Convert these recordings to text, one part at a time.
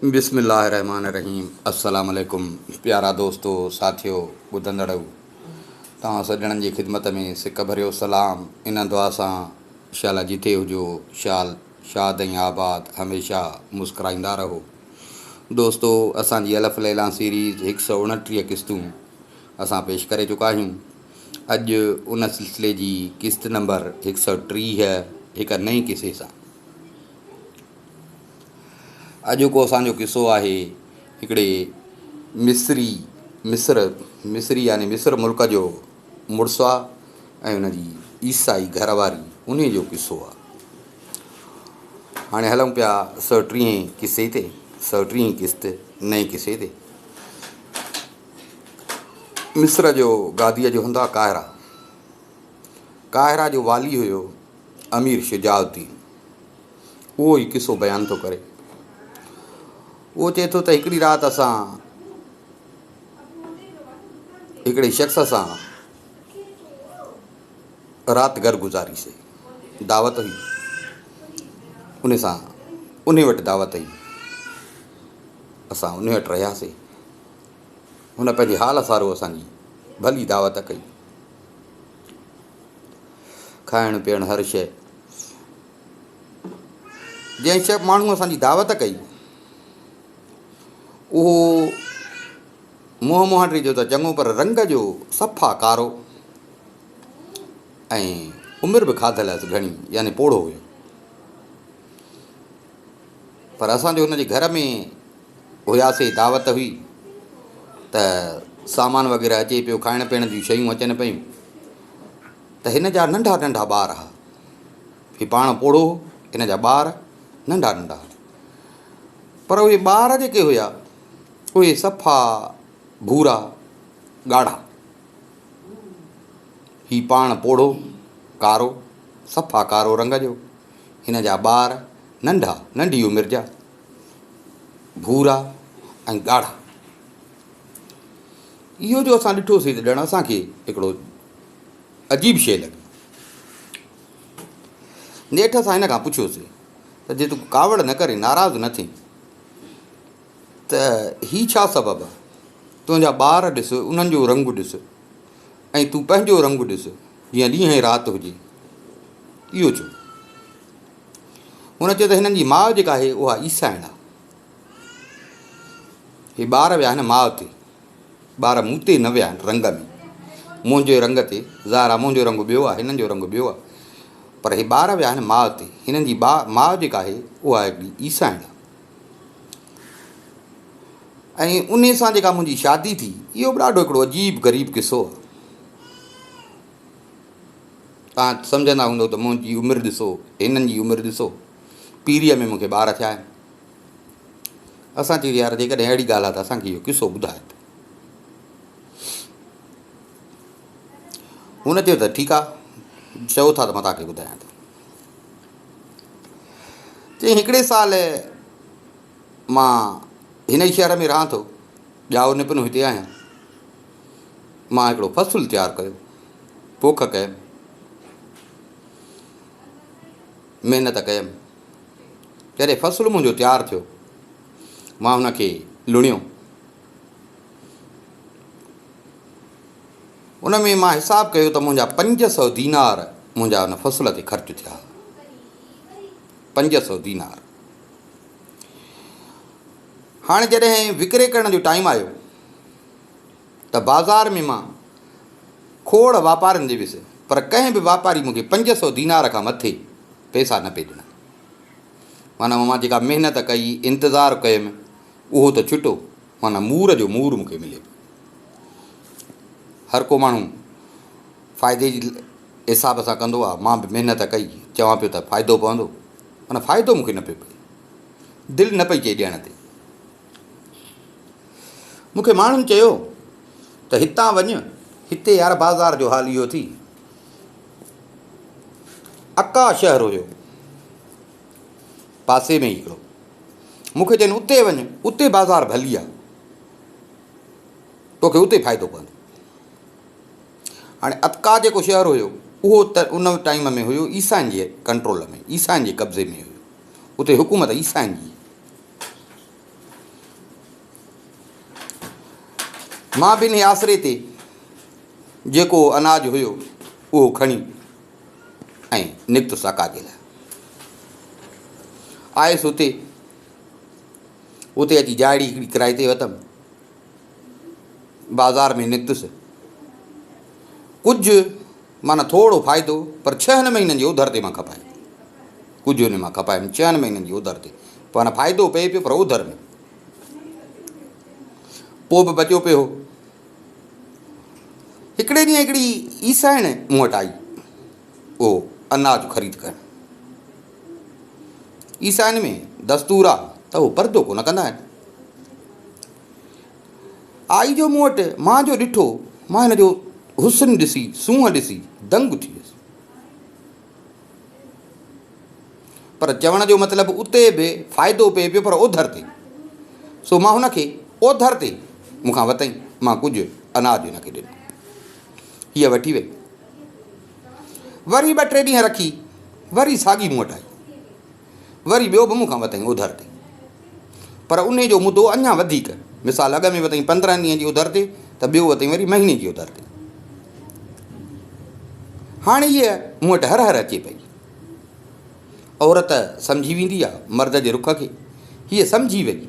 बिस्मिल्लाहिर्रहमानिर्रहीम। अस्सलाम वालेकुम प्यारा दोस्तों साथियों ॿुधंदड़ तव्हां सॼणनि जी ख़िदमत में सिक भरियो सलाम। इन दुआ सां शाला जिते हुजो शाद ऐं आबाद हमेशह मुस्कुराईंदा रहो। दोस्तों असांजी अलफ़ लैला सीरीज़ 129 क़िस्तूं असां पेश करे चुका आहियूं। अॼु उन सिलसिले जी क़िस्त नंबर 130 हिकु नई क़िसे सां। अॼु को असांजो क़िसो आहे हिकिड़े मिस्री यानी मिस्र मुल्क जो मुड़ुसु आहे ऐं हुनजी ईसाई घरवारी उन जो क़िसो आहे। हाणे हलूं पिया 130 क़िसे ते, 130 क़िस्त नए क़िसे ते। मिस्र जो गादीअ जो हूंदा काहिरा जो वाली हुयो अमीर शुजाउद्दीन। उहो ई क़िसो बयानु थो करे। उहो चए थो त हिकिड़ी राति असां हिकिड़े शख़्स सां राति घर गुज़ारीसीं। दावत हुई, उन वटि दावत हुई, असां उन वटि रहियासीं। हुन पंहिंजे हाल सारो असांजी भली दावत कई, खाइणु पीअणु हर शइ। जंहिं शइ माण्हू असांजी दावत कई उहो मुंहुं मुहांडरी जो त चङो, पर रंग जो सफ़ा कारो ऐं उमिरि बि खाधल घणी यानी पोड़ो हुयो। पर असांजो हुनजे घर में हुयासीं, दावत हुई त सामान वग़ैरह अचे पियो, खाइण पीअण जूं शयूं अचनि पियूं। त हिन जा नंढा नंढा ॿार हुआ। ही पाण पोड़ो, हिन जा ॿार नंढा नंढा। पर उहे ॿार जेके हुया उहे सफ़ा भूरा ॻाढ़ा। ही पाण पोड़ो कारो, सफ़ा कारो रंग जो। हिन जा ॿार नंढी उमिरि जा, भूरा ऐं ॻाढ़ा। इहो जो असां ॾिठोसीं त ॼण असांखे हिकिड़ो अजीब शइ लॻी। नेठि असां हिन खां पुछियोसीं त जे तूं कावड़ न करे, नाराज़ न थी, त ही छा सबबु आहे? तुंहिंजा ॿार ॾिस, उन्हनि जो रंग ॾिस ऐं तूं पंहिंजो रंग ॾिस, जीअं ॾींहं ऐं राति हुजे। इहो छो? हुन चयो त हिननि जी माउ जेका आहे उहा ईसाइण आहे। हे ॿार विया आहिनि माउ ते, ॿार मूं ते न विया आहिनि रंग में। मुंहिंजे रंग ते ज़ाहिर आहे, मुंहिंजो रंग ॿियो आहे, हिननि जो रंग ॿियो आहे। पर हे ॿार विया आहिनि माउ ते। हिननि जी माउ जेका आहे उहा हिकिड़ी ईसाइण आहे। ऐं उन सां जेका मुंहिंजी शादी थी, इहो बि ॾाढो हिकिड़ो अजीब ग़रीब क़िसो आहे। तव्हां सम्झंदा हूंदव त मुंहिंजी उमिरि ॾिसो, हिननि जी उमिरि ॾिसो, पीढ़ीअ में मूंखे ॿार थिया आहिनि। असां चई यार जेकॾहिं अहिड़ी ॻाल्हि आहे त असांखे इहो क़िसो ॿुधाए। हुन चयो त ठीकु आहे, चओ था त मां तव्हांखे ॿुधायां थो। चई हिकिड़े साल मां हिन ई शहर में रहां थो, ॼाओ निपुण हिते आहियां। मां हिकिड़ो फ़सुलु तयारु कयो, पोख कयमि, महिनत कयमि। जॾहिं फ़सुलु मुंहिंजो तयारु थियो, मां हुनखे लुणियो। उन में मां हिसाबु कयो त मुंहिंजा 500 दीनार मुंहिंजा हुन फ़सुल ते ख़र्चु थिया। 500 दीनार। हाणे जॾहिं विकिरे करण जो टाइम आयो त बाज़ार में मां खोड़ वापारियुनि ॾे वियुसि, पर कंहिं बि वापारी मूंखे 500 दीनार खां मथे पैसा न पे ॾिना। माना मां जेका महिनत कई, इंतज़ारु कयुमि, उहो त छुटो, माना मूर जो मूर मूंखे मिले। हर को माण्हू फ़ाइदे जी हिसाब सां कंदो आहे। मां बि महिनत कई, चवां पियो त फ़ाइदो पवंदो, माना फ़ाइदो मूंखे न पियो पए। दिलि न पई चए ॾियण ते। मूंखे माण्हुनि चयो त हितां वञ, हिते यार बाज़ार जो हाल इहो थी। अका शहर हुयो पासे में हिकिड़ो, मूंखे चवनि उते वञ, उते बाज़ार भली आहे, तोखे उते फ़ाइदो पवंदो। हाणे अतका जेको शहर हुयो उहो त उन टाइम में हुयो ईसाइनि जे कंट्रोल में, ईसाइनि जे कब्ज़े में हुयो। उते हुकूमत ईसाइनि जी। मां बि इन आसरे ते जेको अनाज हुयो उहो खणी ऐं निकितुसि अका जे लाइ। आयुसि उते अची जाड़ी हिकिड़ी किराए ते वरितमि, बाज़ार में निकितुसि। कुझु माना थोरो फ़ाइदो, पर 6 महीननि जे उधर ते मां खपाए, कुझु हुन मां खपाए 6 महीननि जी उधर ते, पर फ़ाइदो पए पियो पर उधर में। पोइ बि बचियो पियो। हिकिड़े ॾींहुं हिकिड़ी ईसाइण मूं वटि आई, उहो अनाज ख़रीद करणु। ईसाइनि में दस्तूर आहे त उहो परदो कोन कंदा आहिनि। आई जो मूं वटि, मां जो ॾिठो, मां हिन जो हुस्न ॾिसी, सूंहं ॾिसी दंग थी वियुसि। पर चवण जो मतिलबु उते बि फ़ाइदो पए पियो पर ओधर ते। सो मां हुनखे ओधर ते मूंखां वरितईं, मां कुझु अनाज हिनखे ॾिनो, हीअ वठी वई। वरी 2-3 ॾींहं रखी, वरी साॻी मूं वटि आई, वरी ॿियो बि मूंखां वरितईं उधर ते, पर उन जो मुदो अञा वधीक। मिसाल अॻ में वरितईं 15 ॾींहं जी उधर ते, त ॿियो वरितईं वरी महीने जी उधर ते। हाणे हीअ मूं वटि हर अचे पई। औरत सम्झी वेंदी आहे मर्द जे रुख खे, हीअ सम्झी वई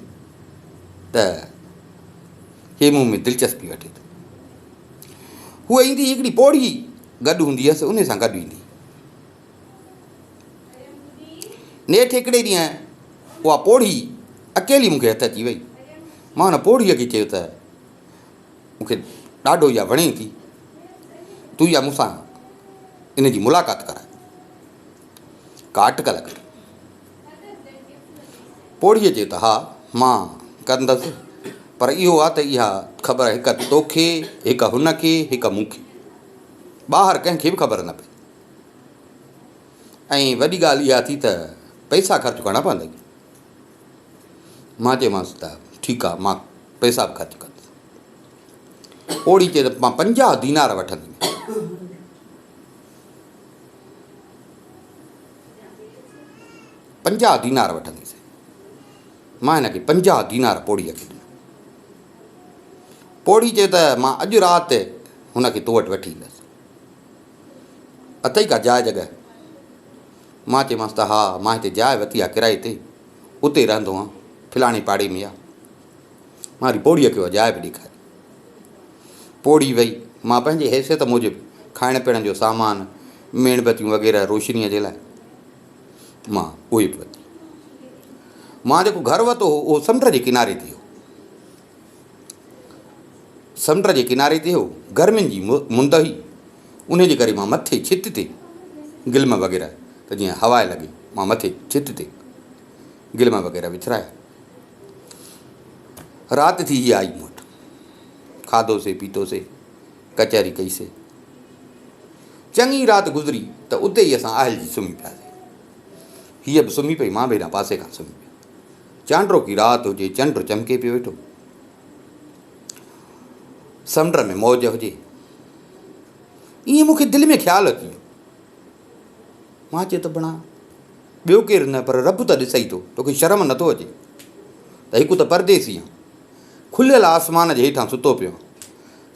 त हे मूं में दिलचस्पी वठे थो। हूअ ईंदी, हिकिड़ी पोड़ी गॾु हूंदी हुअसि, उन सां गॾु ईंदी। नेठि हिकिड़े ॾींहुं उहा पोड़ी अकेली मूंखे हथु अची वई। मां हुन पोड़ीअ खे चयो त मूंखे ॾाढो इहा वणे थी, तूं इहा मूंसां इन जी मुलाक़ात कराए, का अटकल कर। पोड़ीअ चयो त हा मां कंदसि, पर इहो आहे त इहा ख़बर हिकु तोखे, हिकु हुनखे, हिकु मूंखे, ॿाहिरि कंहिंखे बि ख़बर न पए। ऐं वॾी ॻाल्हि इहा थी त पैसा ख़र्चु करणा पवंदा। मां चयोमांसि त ठीकु आहे, मां पैसा बि ख़र्चु कंदुसि। पोड़ी चए त मां 50 दीनार वठंदुमि। 50 दीनार वठंदीसीं। मां हिनखे 50 दीनार पोड़ीअ खे ॾिनो। पोड़ी चए त मां अॼु राति हुनखे तो वटि वठी ईंदसि, अथई का जाइ जॻह? मां चयोमांसि त हा, मां हिते जाइ वरिती आहे किराए ते, उते रहंदो आहियां, फलाणी पाड़े में आहे। मां वरी पोड़ीअ खे उहा जाइ बि ॾेखारी। पोड़ी वई। मां पंहिंजे हैसियत मूजिबि खाइण पीअण जो सामान, मेणबतियूं वग़ैरह रोशनीअ जे लाइ मां उहे बि वरिती। मां जेको घरु वरितो हो उहो समुंड जे किनारे ते हो। समुंड जे किनारे ते हो, गर्मियुनि जी मुंद हुई, उनजे करे मां मथे छित ते गिल्म वग़ैरह, त जीअं हवा लॻे, मां मथे छित ते गिल्म वग़ैरह विछराया। राति थी हीअ आई मूं वटि, खाधोसीं पीतोसीं, कचहरी कईसीं। चङी राति गुज़री त उते ई असां आहिल जी सुम्ही पियासीं। हीअ बि सुम्ही पई, मां बि हिन पासे खां सुम्ही पियो। चांड्रो की राति हुजे, चंड चमके पियो वेठो, समुंड में मौज हुजे, ईअं मूंखे दिलि में ख़्यालु अची वियो। मां चयो त बणा ॿियो केरु न, पर रब त ॾिसई थो, तोखे शर्म नथो अचे त हिकु त परदेसी आहे, खुलियल आसमान जे हेठां सुतो पियो,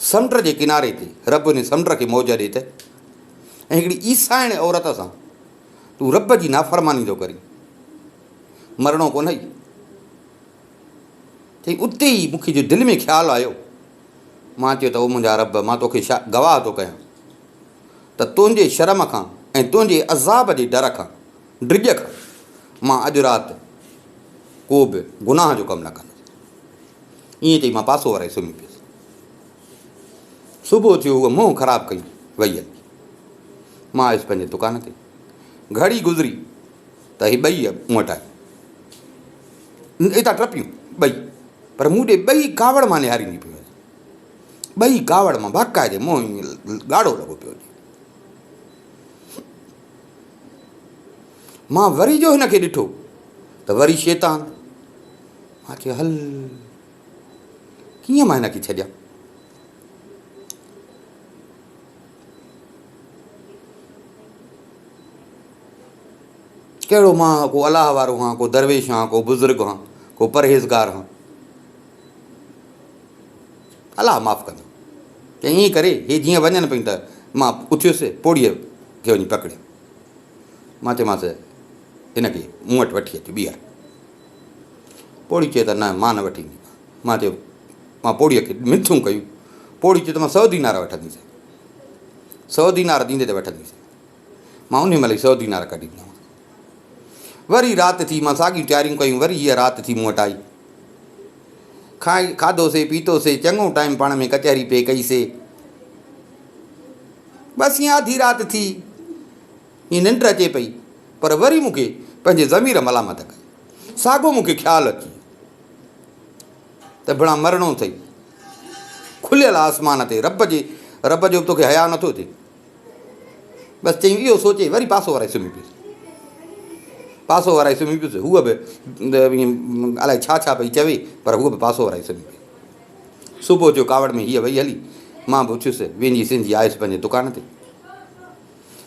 समुंड जे किनारे ते रब ने समुंड खे मौज ॾे त, ऐं हिकिड़ी ईसाइण औरत सां तूं रब जी नाफ़रमानी थो करी, मरणो कोन ई। चई उते ई मूंखे जो दिलि में ख़्यालु आयो, मां चयो त ओ मुंहिंजा रब, मां तोखे छा गवाह थो कयां त तुंहिंजे शर्म खां ऐं तुंहिंजे अज़ाब जे डर खां, ड्रिज खां, मां अॼु राति को बि गुनाह जो कमु न कंदुसि। ईअं चई मां पासो वारे सुम्ही पियुसि। सुबुह थियो, उहा मुंहुं ख़राबु कई वई हली। मां आयुसि पंहिंजे दुकान ते। घड़ी गुज़री त ही ॿई मूं वटि आई, हितां टपियूं ॿई, पर मूं ॾे ॿई कावड़ मां निहारींदी पियूं। ॿई कावड़ मां बाक़ाइदे मुंहुं ॻाढ़ो लॻो पियो हुजे। मां वरी जो हिनखे ॾिठो त वरी शैतान। मां चयो हल कीअं मां हिनखे छॾियां। कहिड़ो मां को अलाह वारो हां, को दरवेश हां, को बुज़ुर्ग हां, को परहेज़गार हां। अलाह माफ़ु कंदो। त ईअं करे हे जीअं वञनि पियूं त मां उथियुसि, पोड़ीअ खे वञी पकड़ियो। मां चयोमांसि हिनखे मूं वटि वठी अचु ॿीहर। पोड़ी चए त न मां न वठी ईंदी। मां चयो मां पोड़ीअ खे मिथूं कयूं। पोड़ी चए त मां 100 दीनार वठंदीसीं, 100 दीनार ॾींदे त वठंदीसीं। मां उन महिल 100 दीनार कढी ॾिना। वरी राति थी, मां साॻियूं तयारियूं कयूं, वरी हीअ राति थी मूं वटि आई। खाधोसीं पीतोसीं, चङो टाइम पाण में कचहरी पे कईसीं। बसि ईअं आधी राति थी, ईअं निंड अचे पई, पर वरी मूंखे पंहिंजे ज़मीर मलामत कई। साॻियो मूंखे ख़्यालु अची त भिड़ा मरणो अथई, खुलियल आसमान ते रब जो तोखे हया नथो थिए। बसि चई इहो सोचे वरी पासो वाराए सुम्ही पियुसि। पासो वाराए सुम्ही पियुसि, हूअ बि अलाए छा छा पई चवे, पर हूअ बि पासो वाराए सुम्ही पई। सुबुह जो कावड़ में हीअ वई हली, मां बि उथियुसि, वेंदी सिंधी आयुसि पंहिंजे दुकान ते।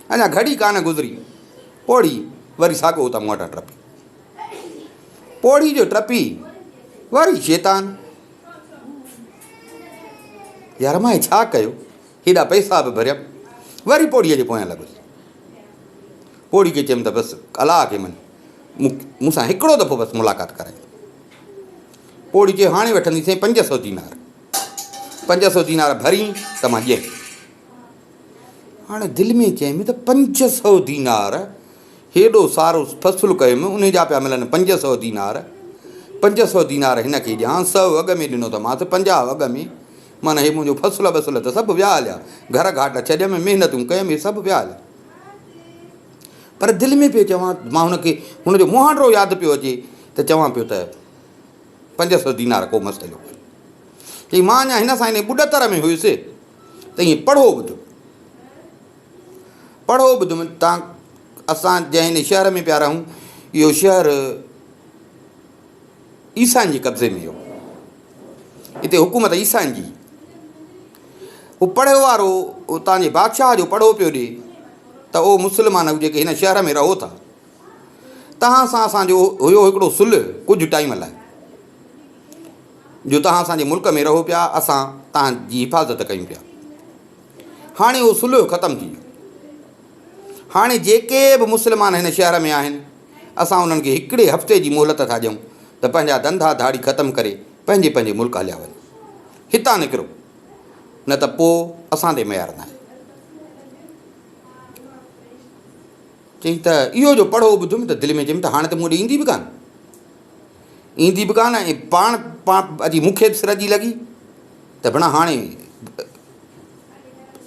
अञा घड़ी कान गुज़री, पोड़ी वरी साॻियो उतां मूं वटां टपी। पोड़ी जो टपी वरी शैतान, यार मां छा कयो, हेॾा पैसा बि भरियमि, वरी पोड़ीअ जे पोयां लॻुसि। पोड़ी खे चयुमि त बसि अलाह खे मन मूंसां हिकिड़ो दफ़ो बसि मुलाक़ात कराए। पोड़ी चयो हाणे वठंदीसीं 500 दीनार। 500 दीनार भरी त मां ॾियईं। हाणे दिलि में चयमि त 500 दीनार, हेॾो सारो फ़सुलु कयुमि, उन जा पिया मिलनि 500 दीनार। 500 दीनार हिन खे ॾियां, 100 अॻ में ॾिनो त मांसि 50 अॻ में। माना हे मुंहिंजो फ़सुलु वसुलु त सभु विया हलिया, घर घाट छॾियमि, महिनतूं कयमि, हे सभु विया हलिया। पर दिलि में पियो चवां, मां हुनखे हुनजो मुहांडो यादि पियो अचे त चवां पियो त 500 दीनार को मसइलो कोन्हे। चई मां अञा हिन सां हिन ॿुॾतर में हुयुसि त ईअं पढ़ो ॿुधुमि तव्हां, असां जंहिं हिन शहर में पिया रहूं, इहो शहर ईसाइनि जे कब्ज़े में हुयो, हिते हुकूमत ईसाइनि जी। हू पढ़ियो वारो उतां जे बादशाह जो पढ़ो पियो ॾिए त ओ मुस्लमान जेके हिन शहर में रहो था, तव्हां सां असांजो हुयो हिकिड़ो सुलह कुझु टाइम लाइ, जो तव्हां असांजे मुल्क में रहो पिया, असां तव्हांजी हिफ़ाज़त कयूं पिया। हाणे उहो सुलह ख़तमु थी वियो। हाणे जेके बि मुस्लमान हिन शहर में आहिनि, असां उन्हनि खे हिकिड़े हफ़्ते जी मोहलत था ॾियूं त पंहिंजा धंधा धाड़ी ख़तमु करे पंहिंजे पंहिंजे मुल्क हलिया वञो, हितां निकिरो, न त पोइ असां ते मयार न आहे। चई त इहो जो पढ़ो ॿुधुमि त दिलि में चयुमि त हाणे त मूं ॾे ईंदी बि कान, ऐं पाण अॼु मूंखे सिर जी लॻी त भेण हाणे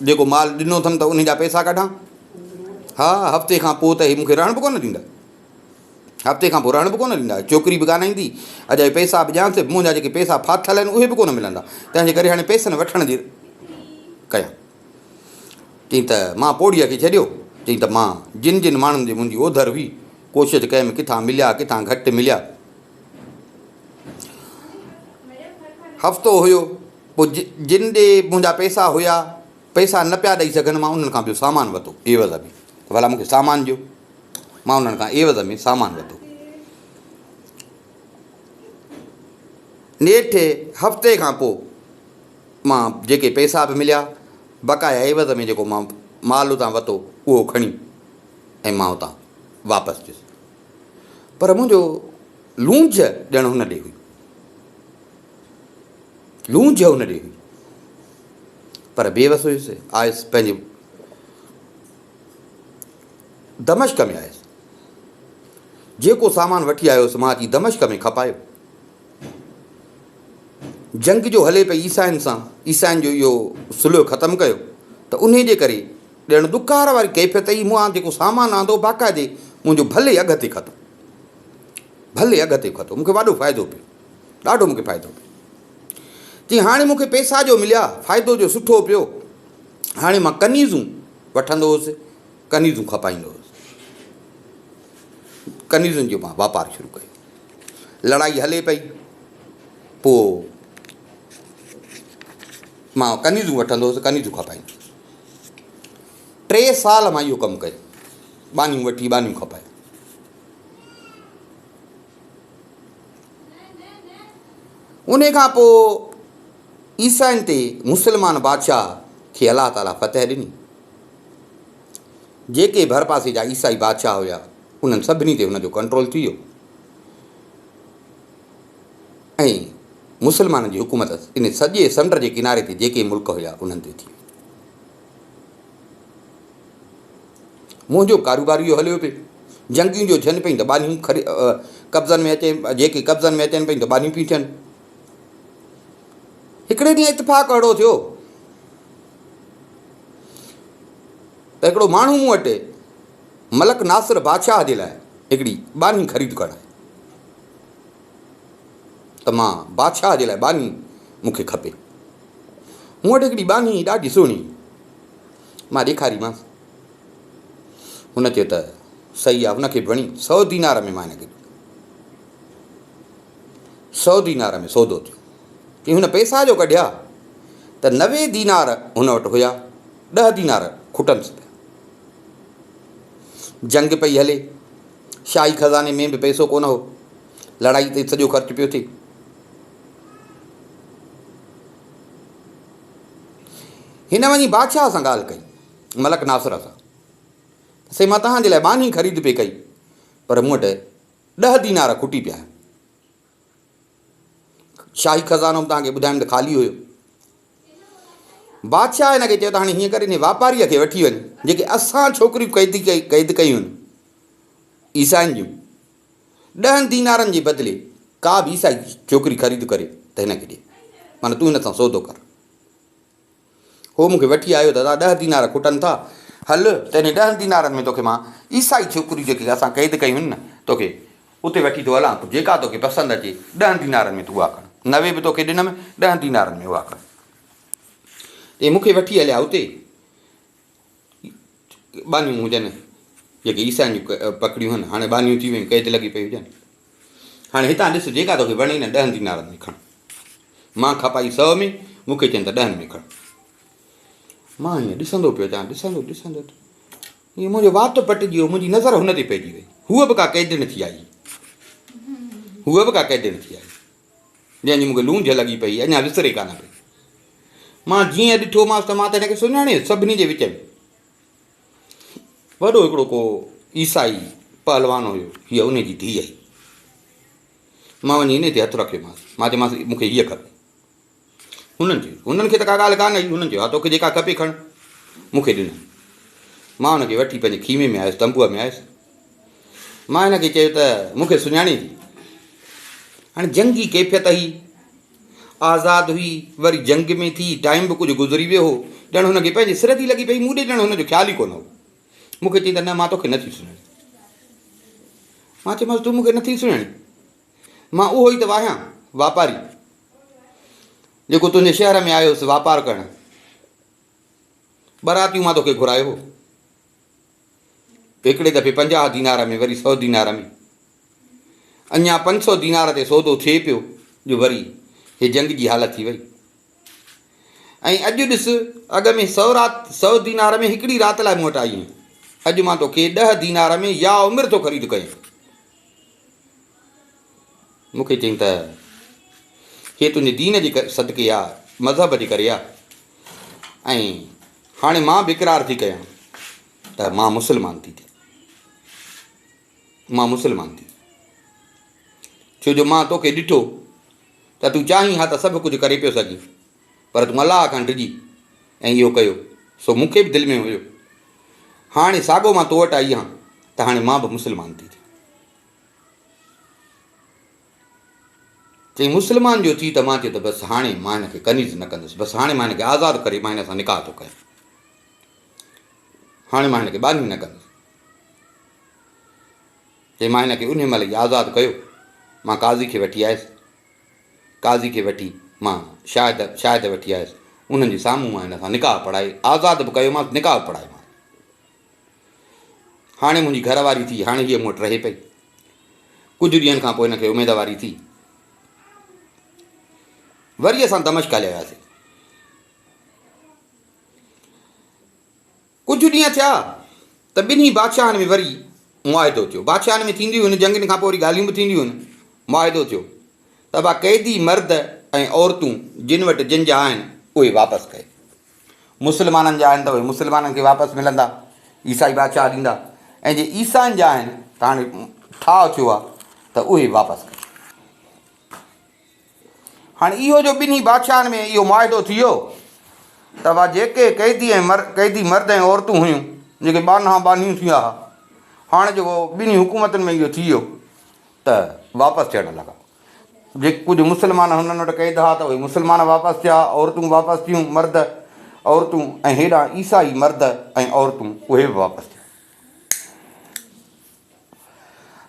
जेको माल ॾिनो अथमि त उन जा पैसा कढां। हा, हफ़्ते खां पोइ त हे मूंखे रहण बि कोन ॾींदा, हफ़्ते खां पोइ रहण बि कोन ॾींदा, छोकिरी बि कान ईंदी, अॼु पैसा बि ॾियांसि, मुंहिंजा जेके पैसा फाथल आहिनि उहे बि कोन मिलंदा, तंहिंजे करे हाणे पैसनि वठण जी कयां। चई त मां पोड़ीअ खे छॾियो। चई त मां जिन माण्हुनि जी मुंहिंजी ओधर हुई कोशिशि कयमि, किथां मिलिया किथां घटि मिलिया। हफ़्तो हुयो, पोइ जिन ॾे मुंहिंजा पैसा हुया, पैसा न पिया ॾेई सघनि, मां उन्हनि खां ॿियो सामान वरितो एवज़ में, भला मूंखे सामान ॾियो। मां उन्हनि खां एवज़ में सामान वरितो। नेठि हफ़्ते खां पोइ मां जेके पैसा बि मिलिया, बक़ाया एवज़ में जेको मां माल उतां वरितो उहो खणी ऐं मां उतां वापसि थियुसि। पर मुंहिंजो लूंझ ॼण हुन ॾे हुई, लूंझ हुन ॾे हुई, पर बेवसि हुयुसि। आयुसि पंहिंजे दमिश्क में आयुसि, जेको सामान वठी आयोसि मां अची दमिश्क में खपायो। जंग जो हले पई ईसाइनि सां, ईसाइनि जो इहो सुलह ख़तमु कयो त उन जे करे ॼण दुकार वारी कैफ़ियत ई, मूं जेको सामान आंदो बाक़ाइदे मुंहिंजो भले अघ ते ख़तमु, भले अघ ते ख़तमु, मूंखे वॾो फ़ाइदो पियो, ॾाढो मूंखे फ़ाइदो पियो। जी हाणे मूंखे पैसा जो मिलिया, फ़ाइदो जो सुठो पियो, हाणे मां कनीज़ूं वठंदो हुउसि, कनीज़ूं खपाईंदो हुउसि, कनीज़ुनि जो मां वापारु शुरू कयो। लड़ाई हले पई, पोइ मां कनीज़ूं वठंदो हुउसि, कनीज़ूं खपाईंदो हुउसि। 3 साल मां इहो कमु कयो, बानियूं वठी बानियूं खपाए। उन खां पोइ ईसाइन ते मुसलमान बादशाह खे अलाह ताला फतह ॾिनी। जेके भर पासे जा ईसाई बादशाह हुया उन्हनि सभिनी ते हुनजो कंट्रोल थी वियो ऐं मुसलमाननि जी हुकूमत इन सॼे समुंड जे किनारे ते जेके मुल्क हुया उन्हनि ते थी। मुंहिंजो कारोबार इहो हलियो पियो, जंगियूं जो थियनि पियूं त बानियूं कब्ज़नि में अचे, जेके कब्ज़नि में अचनि पियूं त बानियूं पियूं थियनि। हिकिड़े ॾींहुं इतफ़ाक़ अहिड़ो थियो त हिकिड़ो माण्हू मूं वटि मलक नासिर बादशाह जे लाइ हिकिड़ी बानी ख़रीद करणु त मां बादशाह जे लाइ बानी मूंखे खपे। मूं वटि हिकिड़ी बानी ॾाढी सुहिणी, मां ॾेखारीमांसि। हुन चयो त सही आहे, हुनखे वणी। 100 दीनार में मां हिनखे 100 दीनार में सौदो थियो। की हुन पैसा जो कढिया त 90 दीनार हुन वटि हुया, 10 दीनार खुटनिसि पिया। जंग पई हले, शाही ख़ज़ाने में बि पैसो कोन हो, लड़ाई ते सॼो ख़र्च पियो थिए। हिन वञी बादशाह सां ॻाल्हि कई, मलक नासिर सां, से मां तव्हांजे लाइ बानी ख़रीद पे कई पर मूं वटि 10 दीनार खुटी पिया। शाही ख़ज़ानो तव्हांखे ॿुधायमि त ख़ाली हुयो। बादशाह हिनखे चयो त हाणे हीअं करे हिन वापारीअ खे वठी वञ, जेके असां छोकिरियूं क़ैद कयूं आहिनि ईसाइनि जूं, 10 दीनारनि जे बदिले का बि ईसाई छोकिरी ख़रीद करे त हिनखे ॾे, माना तूं हिन सां सौदो कर। हो मूंखे वठी आयो, दादा 10 दीनार खुटनि था, हल त हिन 10 दीनारनि में तोखे मां ईसाई छोकिरियूं जेके असां क़ैद कयूं आहिनि न, तोखे उते वठी थो हलां, जेका तोखे पसंदि अचे 10 दीनारनि में तूं उहा कर, 90 बि तोखे ॾिनमि, 10 दीनारनि में उहा कर। ते मूंखे वठी हलिया उते, बानियूं हुजनि जेके ईसाइनि जूं पकड़ियूं आहिनि, हाणे बानियूं थी वियूं, क़ैद लॻी पई हुजनि। हाणे हितां ॾिस, जेका तोखे वणे न 10 दीनारनि में खण। मां खपाई 100 में, मूंखे चवनि त 10 में खण। मां हीअं ॾिसंदो पियो अचां, ॾिसंदो हीअं मुंहिंजो वात पटिजी वियो, मुंहिंजी नज़र हुन ते पइजी वई। हूअ बि का क़ैद न थी आई, हूअ बि का क़ैद न थी आई, जंहिंजी मूंखे लूंझ लॻी पई, अञा विसरे कान पई। मां जीअं ॾिठोमांसि त मां त हिनखे सुञाणे, सभिनी जे विच में वॾो हिकिड़ो को ईसाई पहलवान हुयो, हीअ उन जी धीअ आई। मां वञी इन ते हथु रखियोमांसि, मां चयोमांसि मूंखे हीअ खपे। हुननि खे त का ॻाल्हि कान आई, हुननि चयो हा तोखे जेका खपे खण, मूंखे ॾिन। मां हुनखे वठी पंहिंजे खीमे में आयुसि, तंबूअ में आयुसि। मां हिनखे चयो त मूंखे सुञाणे थी, हाणे जंगी कैफ़ियत हुई, आज़ादु हुई, वरी जंग में थी, टाइम बि कुझु गुज़री वियो हो, ॼण हुनखे पंहिंजी सिर थी लॻी पई, मूं ॾे ॼण हुनजो ख़्यालु ई कोन हो। मूंखे चई त न मां तोखे नथी सुञाणी। मां चयोमांसि तूं मूंखे नथी सुञाणी, मां उहो ई त वाहियां, वापारी जेको तुंहिंजे शहर में आयो हुउसि वापारु करणु। बरातियूं मां तोखे घुरायो हो, हिकिड़े दफ़े 50 दीनार में, वरी 100 दीनार में, अञा 500 दीनार ते सौदो थिए पियो जो वरी हे जंग जी हालत थी वई। ऐं अॼु ॾिस, अॻ में 100 दीनार में हिकिड़ी राति लाइ मूं वटि आई, अॼु मां तोखे 10 दीनार में या उमिरि थो ख़रीद कयां। मूंखे चई त हे तुंहिंजे दीन जे सदके आहे, मज़हब जे करे आहे। ऐं हाणे मां बि इक़रार थी कयां त मां मुस्लमान थी थियां, मां मुस्लमान थी, छो जो मां तोखे ॾिठो त तूं चाहीं हा त सभु कुझु करे पियो सघीं, पर तूं अलाह खां डिॼी ऐं इहो कयो, सो मूंखे बि दिलि में हुयो। हाणे साॻियो मां तो वटि आई आहियां त हाणे मां बि मुस्लमान थी थियां। चई मुस्लमान जो थी त मां चयो त बसि हाणे मां हिनखे कनीज़ न कंदुसि, बसि हाणे मां हिनखे आज़ादु करे मां हिन सां निकाह थो कयां, हाणे मां हिनखे बानी न कंदुसि। चई मां हिनखे उन महिल ई आज़ादु कयो। मां काज़ी खे वठी आयुसि, काज़ी खे वठी मां शायदि वठी आयुसि, उन्हनि जे साम्हूं मां हिन सां निकाह पढ़ाए, आज़ादु बि कयोमांसि, निकाह बि पढ़ायोमांसि। हाणे मुंहिंजी घरवारी थी, हाणे हीअ मूं वटि रहे पई। कुझु ॾींहंनि खां पोइ हिनखे उमेदवारी थी, वरी असां दमिश्क हलिया वियासीं। कुझु ॾींहं थिया त ॿिन्ही बादशाहनि में वरी मुआहिदो थियो। बादशाहनि में थींदियूं आहिनि, जंगनि खां पोइ वरी ॻाल्हियूं बि थींदियूं आहिनि। मुआहिदो थियो त बा क़ैदी मर्द ऐं औरतूं जिन वटि जिन जा आहिनि उहे वापसि कए। मुस्लमाननि जा आहिनि त उहे मुस्लमाननि खे वापसि मिलंदा, ईसाई बादशाह ॾींदा, ऐं जे ईसाइनि जा आहिनि त हाणे ठाह थियो आहे त उहे वापसि कए। हाणे इहो जो ॿिन्ही बादशाहनि में इहो मुआदो थी वियो त उहा जेके कैदी मर्द ऐं औरतूं हुयूं जेके बाना बानियूं थी विया हुआ, हाणे जेको ॿिन्ही हुकूमतुनि में इहो थी वियो त वापसि थियणु लॻा। जेके कुझु मुस्लमान हुननि वटि कैद हुआ त उहे मुस्लमान वापसि थिया, औरतूं वापसि थियूं, मर्द औरतूं, ऐं हेॾां ईसाई मर्द ऐं औरतूं उहे बि वापसि थिया।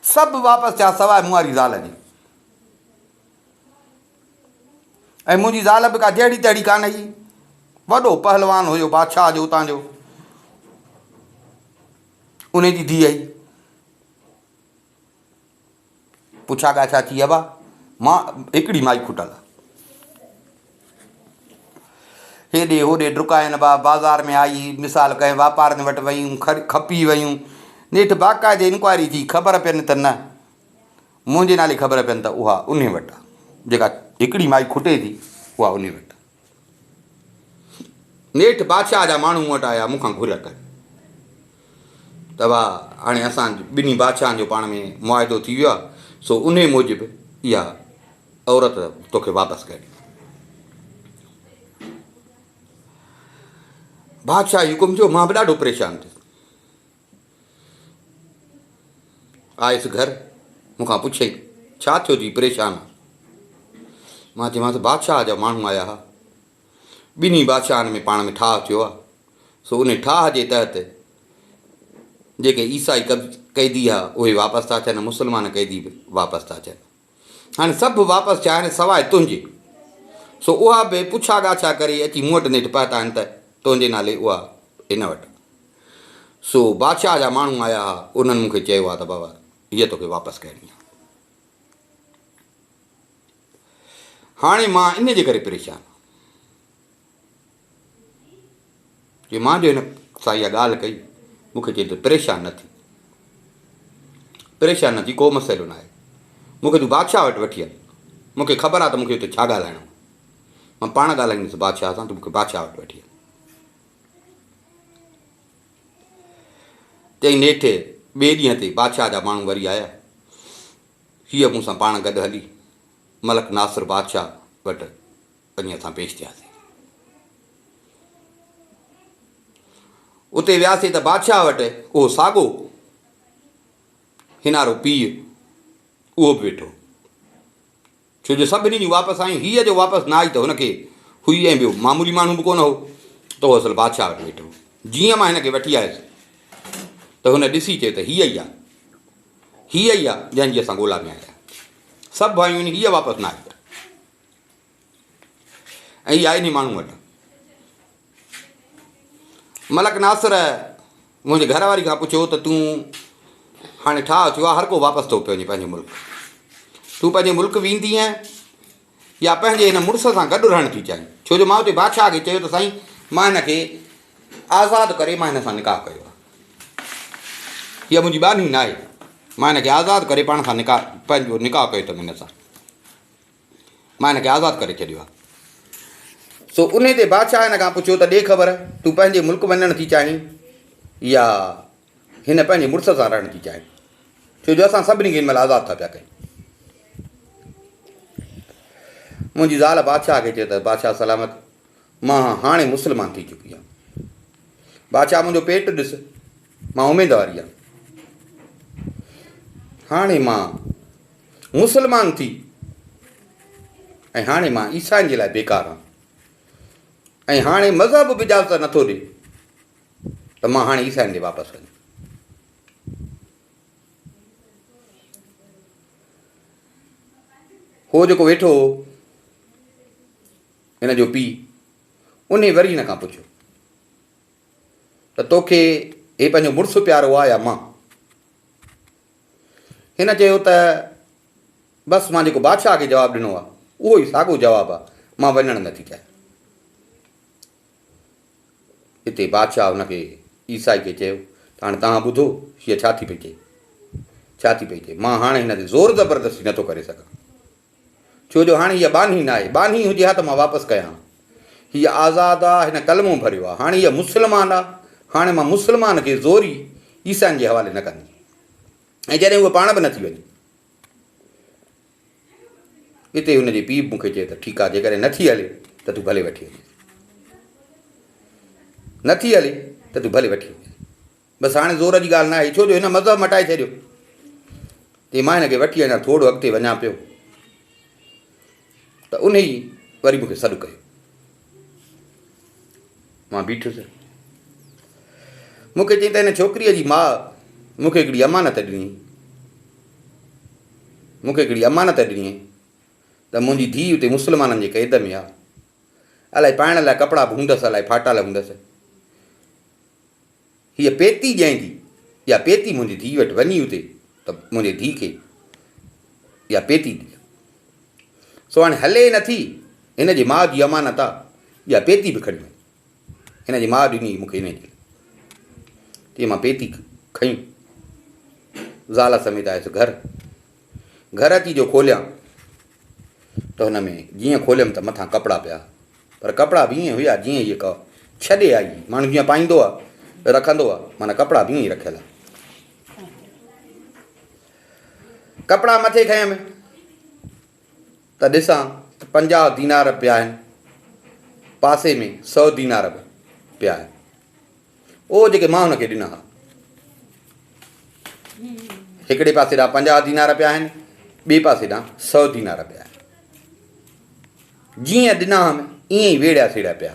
सभु वापसि थिया सवाइ मूं वारी ज़ाल जी। ऐं मुंहिंजी ज़ाल बि का जहिड़ी तहिड़ी कान हुई, वॾो पहलवान हुयो बादशाह जो उतां जो, उन जी धीअ आई। पुछा ॻाछा थी अबा मां हिकिड़ी माई खुटल आहे, हेॾे होॾे डुकाइनि बा, बाज़ार में आई, मिसाल कंहिं वापारनि वटि वयूं, खपी वयूं, नेठि बाक़ाइदे इंक्वायरी थी, ख़बर पियनि त न मुंहिंजे नाले ख़बर पियनि त उहा उन वटि आहे, जेका हिकिड़ी माई खुटे थी उहा उन वटि। नेठि बादशाह जा माण्हू वटि आया मूंखां घुर करे त वाह हाणे असां ॿिन्ही बादशाहनि जो पाण में मुआदो थी वियो आहे, सो उन मूजिबि इहा औरत तोखे वापसि करिणी। बादशाह हुकुम जो, मां बि ॾाढो परेशान थियुसि। आयुसि घर, मूंखां पुछई छा थियो थी, परेशान आहे? मां चयोमांसि बादशाह जा माण्हू आया हुआ, ॿिन्ही बादशाहनि में पाण में ठाह थियो आहे, सो उन ठाह जे तहत जेके ईसाई कैदी आहे उहे वापसि था थियनि, मुस्लमान कैदी बि वापसि था थियनि। हाणे सभु वापसि थिया आहिनि सवाइ तुंहिंजे, सो उहा बि पुछा ॻाछा करे अची मूं वटि नेठि पहुता आहिनि त तुंहिंजे नाले उहा इन वटि। सो बादशाह जा माण्हू आया हुआ, उन्हनि मूंखे चयो आहे त बाबा हीअ तोखे वापसि करणी आहे। हाणे मां इन जे करे परेशान आहियां कि मां जो हिन सां इहा ॻाल्हि कई, मूंखे चए थो परेशान न थी, परेशान न थी, को मसइलो न आहे, मूंखे तूं बादशाह वटि वठी हल, मूंखे ख़बर आहे त मूंखे हुते छा ॻाल्हाइणो, मां पाण ॻाल्हाईंदुसि बादशाह सां, तूं मूंखे बादशाह वटि वठी हल। चई नेठि ॿिए ॾींहं ते बादशाह जा माण्हू वरी आया, हीअ मूंसां पाण गॾु हली मलक नासिर बादशाह वटि वञी असां पेश थियासीं। उते वियासीं त बादशाह वटि उहो साॻो हिनारो पीउ उहो बि वेठो, छो जो सभिनी जूं वापसि आयूं, हीअ जो वापसि न आई त हुनखे हुई, ऐं ॿियो मामूली माण्हू बि कोन हो त उहो असुलु बादशाह वटि वेठो। जीअं मां हिनखे वठी आयुसि त हुन ॾिसी चयो त हीअ ई आहे, हीअ ई आहे जंहिंजी असां ॻोल्हा में आया, सभु भाइयूं आहिनि, हीअ वापसि न आई ऐं हीअ आहे इन माण्हू वटि। मलक नासिर मुंहिंजे घर वारी खां पुछियो त तूं हाणे ठाह थियो आहे, हर को वापसि थो पियो वञे पंहिंजे मुल्क, तूं पंहिंजे मुल्क वेंदी आहीं या पंहिंजे हिन मुड़ुस सां गॾु रहणु थी चाहीं? छो जो मां हुते बादशाह खे चयो त साईं मां हिनखे आज़ादु करे मां हिन सां निकाह कयो आहे, हीअ मुंहिंजी बानी न आहे, मां हिनखे आज़ादु करे पाण सां पंहिंजो निकाह कयो अथमि, हिन सां मां हिनखे आज़ादु करे छॾियो आहे। सो उन ते बादशाह हिन खां पुछियो त ॾे ख़बर, तूं पंहिंजे मुल्क वञणु थी चाहीं या हिन पंहिंजे मुड़ुस सां रहणु थी चाहीं? छो जो असां सभिनी खे हिन महिल आज़ादु था पिया कयूं। मुंहिंजी ज़ाल बादशाह खे चयो त बादशाह सलामत, मां हाणे मुस्लमान थी चुकी आहियां। बादशाह मुंहिंजो पेटु ॾिस, मां उमेदवारी आहियां, हाणे मां मुस्लमान थी ऐं हाणे मां ईसाइनि जे लाइ बेकार आहियां, ऐं हाणे मज़हब बि इजाज़त नथो ॾे त मां हाणे ईसाइनि ॾे वापसि वञा। हो जेको वेठो हो हिन जो पीउ, उन वरी हिन खां पुछियो त तोखे हे पंहिंजो मुड़ुसु प्यारो आहे या मां? हिन चयो त बसि मां जेको बादशाह खे जवाबु ॾिनो आहे उहो ई साॻियो जवाबु आहे, मां वञणु नथी चाहियां। हिते बादशाह हुनखे ईसाई खे चयो त हाणे तव्हां ॿुधो हीअ छा थी पई चए, छा थी पई चए, मां हाणे हिन ते ज़ोर ज़बरदस्ती नथो करे सघां, छो जो हाणे हीअ बानी न आहे, बानी हुजे हा त मां वापसि कयां। हीअ आज़ादु आहे, हिन कलमो भरियो आहे। हाणे हीअ मुस्लमान आहे, हाणे मां मुस्लमान खे ज़ोरी ईसाइनि जे हवाले न कंदी। ऐं जॾहिं उहा पाण बि नथी वञे, हिते हुनजे पीउ मूंखे चए त ठीकु आहे, जेकॾहिं नथी हले त तूं भले वठी वञे, नथी हले त तूं भले वठी वञे। बसि हाणे ज़ोर जी ॻाल्हि न आहे, छो जो हिन मज़हब मटाए छॾियो। ते मां हिनखे वठी अञा थोरो अॻिते वञा पियो त उन ई वरी मूंखे सॾु कयो। मां बीठुसि, मूंखे चई त हिन छोकिरीअ जी माउ मूंखे हिकिड़ी अमानत ॾिनी, मूंखे हिकिड़ी अमानत ॾिनी त मुंहिंजी धीउ हुते मुस्लमाननि जे क़ैद में आहे। अलाए पाइण लाइ कपिड़ा बि हूंदसि, अलाए फाटल हूंदसि। हीअ पेती ॼाईंदी, इहा पेती मुंहिंजी धीउ वटि वञी हुते त मुंहिंजे धीउ खे इहा पेती ॾी। सो हाणे हले नथी, हिन जी माउ जी अमानत आहे, इहा पेती बि खणी वञे। हिन जी माउ ॾिनी मूंखे हिन जी, तीअं मां पेती खईं, ज़ाल समेत आयुसि घर अची जो खोलियां त हुन में जीअं खोलियमि त मथां कपिड़ा पिया, पर कपिड़ा बि ईअं हुया जीअं इहे का छॾे आई। माण्हू जीअं पाईंदो आहे रखंदो आहे, माना कपिड़ा बि ईअं ई रखियल आहे। कपिड़ा मथे खयमि त ॾिसां त 50 दीनार पिया आहिनि, पासे में 100 दीनार बि पिया आहिनि, उहो जेके मां हुनखे ॾिना हुआ। हिकिड़े पासे ॾांहुं 50 दीनार पिया आहिनि, ॿिए पासे ॾांहुं 100 दीनार पिया आहिनि। जीअं ॾिना हुअमि ईअं ई वेड़िया सेड़ा पिया।